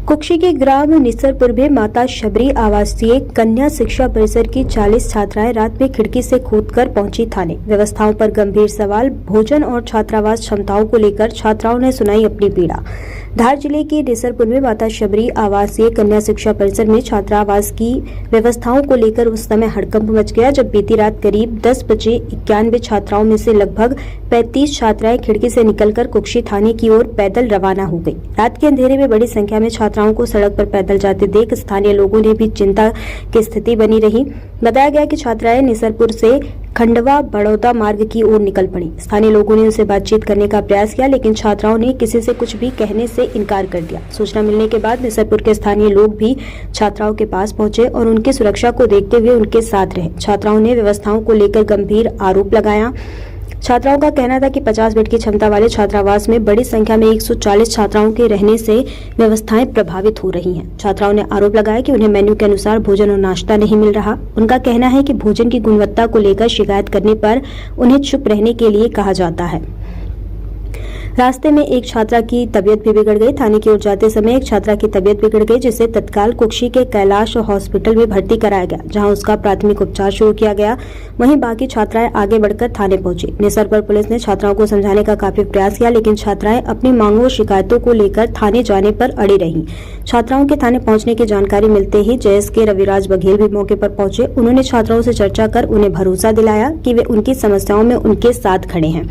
कुक्षी के ग्राम निसरपुर में माता शबरी आवासीय कन्या शिक्षा परिसर की 40 छात्राएं रात में खिड़की से कूदकर पहुंची थाने। व्यवस्थाओं पर गंभीर सवाल, भोजन और छात्रावास क्षमताओं को लेकर छात्राओं ने सुनाई अपनी पीड़ा। धार जिले के निसरपुर में माता शबरी आवासीय कन्या शिक्षा परिसर में छात्रावास की व्यवस्थाओं को लेकर उस समय हड़कंप मच गया जब बीती रात करीब 10 बजे 91 छात्राओं में से लगभग 35 छात्राएं खिड़की से निकलकर कुक्षी थाने की ओर पैदल रवाना हो गई। रात के अंधेरे में बड़ी संख्या में छात्राओं को सड़क पर पैदल जाते देख स्थानीय लोगों ने भी चिंता की स्थिति बनी रही। बताया गया कि छात्राएं निसरपुर से खंडवा बड़ौदा मार्ग की ओर निकल पड़ी। स्थानीय लोगों ने उनसे बातचीत करने का प्रयास किया, लेकिन छात्राओं ने किसी से कुछ भी कहने से इनकार कर दिया। सूचना मिलने के बाद निसरपुर के स्थानीय लोग भी छात्राओं के पास पहुंचे और उनकी सुरक्षा को देखते हुए उनके साथ रहे। छात्राओं ने व्यवस्थाओं को लेकर गंभीर आरोप लगाया। छात्राओं का कहना था कि 50 बेड की क्षमता वाले छात्रावास में बड़ी संख्या में 140 छात्राओं के रहने से व्यवस्थाएं प्रभावित हो रही हैं। छात्राओं ने आरोप लगाया कि उन्हें मेन्यू के अनुसार भोजन और नाश्ता नहीं मिल रहा। उनका कहना है कि भोजन की गुणवत्ता को लेकर शिकायत करने पर उन्हें चुप रहने के लिए कहा जाता है। रास्ते में एक छात्रा की तबीयत भी बिगड़ गई। थाने की ओर जाते समय एक छात्रा की तबीयत बिगड़ गई, जिसे तत्काल कुक्षी के कैलाश हॉस्पिटल में भर्ती कराया गया, जहां उसका प्राथमिक उपचार शुरू किया गया। वहीं बाकी छात्राएं आगे बढ़कर थाने पहुंची। निसरपुर पुलिस ने छात्राओं को समझाने का काफी प्रयास किया, लेकिन छात्राएं अपनी मांगों और शिकायतों को लेकर थाने जाने पर अड़ी रहीं। छात्राओं के थाने पहुंचने की जानकारी मिलते ही जेएस के रविराज बघेल भी मौके पर पहुंचे। उन्होंने छात्राओं से चर्चा कर उन्हें भरोसा दिलाया कि वे उनकी समस्याओं में उनके साथ खड़े हैं।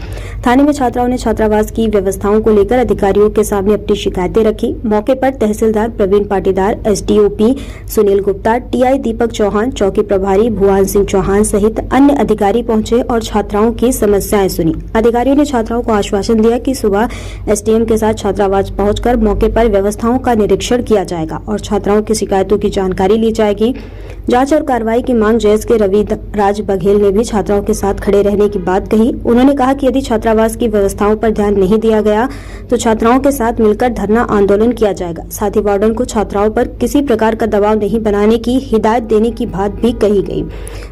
थाने में छात्राओं ने छात्रावास की व्यवस्थाओं को लेकर अधिकारियों के सामने अपनी शिकायतें रखी। मौके पर तहसीलदार प्रवीण पाटीदार, एसडीओपी सुनील गुप्ता, टीआई दीपक चौहान, चौकी प्रभारी भुवन सिंह चौहान सहित अन्य अधिकारी पहुंचे और छात्राओं की समस्याएं सुनी। अधिकारियों ने छात्राओं को आश्वासन दिया कि सुबह एसडीएम के साथ छात्रावास पहुंचकर मौके पर व्यवस्थाओं का निरीक्षण किया जाएगा और छात्राओं की शिकायतों की जानकारी ली जाएगी। जांच और कार्रवाई की मांग जेएस के रविराज बघेल ने भी छात्राओं के साथ खड़े रहने की बात कही। उन्होंने कहा कि यदि छात्रावास की व्यवस्थाओं पर ध्यान नहीं दिया गया तो छात्राओं के साथ मिलकर धरना आंदोलन किया जाएगा। साथ ही वार्डन को छात्राओं पर किसी प्रकार का दबाव नहीं बनाने की हिदायत देने की बात भी कही गई।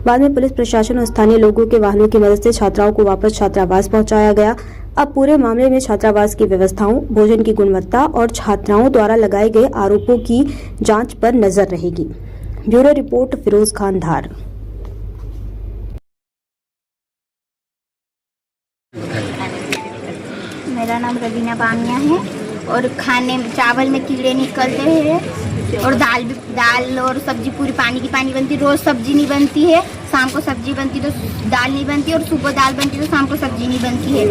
बाद में पुलिस प्रशासन और स्थानीय लोगों के वाहनों की मदद से छात्राओं को वापस छात्रावास पहुंचाया गया। अब पूरे मामले में छात्रावास की व्यवस्थाओं, भोजन की गुणवत्ता और छात्राओं द्वारा लगाए गए आरोपों की जांच पर नजर रहेगी। ब्यूरो रिपोर्ट, फिरोज खान, धार। मेरा नाम रवीना बानिया है और खाने चावल में कीड़े निकलते हैं और दाल और सब्जी पूरी पानी की पानी बनती है। रोज सब्जी नहीं बनती है, शाम को सब्जी बनती तो दाल नहीं बनती, और सुबह दाल बनती तो शाम को सब्जी नहीं बनती है।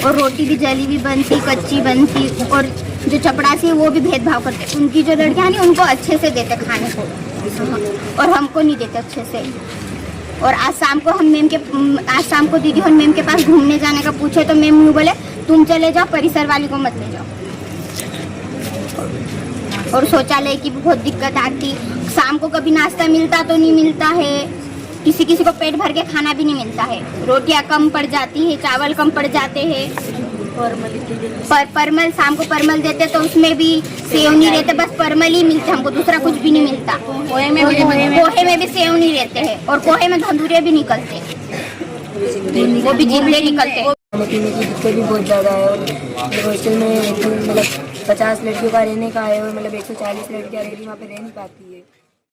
और रोटी भी जली भी बनती, कच्ची बनती। और जो चपड़ासी है वो भी भेदभाव करते। उनकी जो लड़कियां हैं उनको अच्छे से देते खाने को और हमको नहीं देते अच्छे से। और आज शाम को दीदी और मैम के पास घूमने जाने का पूछे तो मैम यूँ बोले, तुम चले जाओ, परिसर वाली को मत ले जाओ। और शौचालय की भी बहुत दिक्कत आती। शाम को कभी नाश्ता मिलता तो नहीं मिलता है, किसी को पेट भर के खाना भी नहीं मिलता है। रोटियां कम पड़ जाती है, चावल कम पड़ जाते हैं। परमल शाम को परमल देते तो उसमें भी सेव नहीं रहते, बस परमल ही मिलता, हमको दूसरा कुछ भी नहीं मिलता। पोहे में भी सेव नहीं रहते हैं, और पोहे में धंधुरे भी निकलते, वो भी जिंदे निकलते। खाने पीने की दिक्कत भी बहुत ज़्यादा है। और हॉस्टल में मतलब 50 लड़कियों का रहने का है और मतलब 140 लड़कियाँ रहती वहाँ पे रह नहीं पाती है।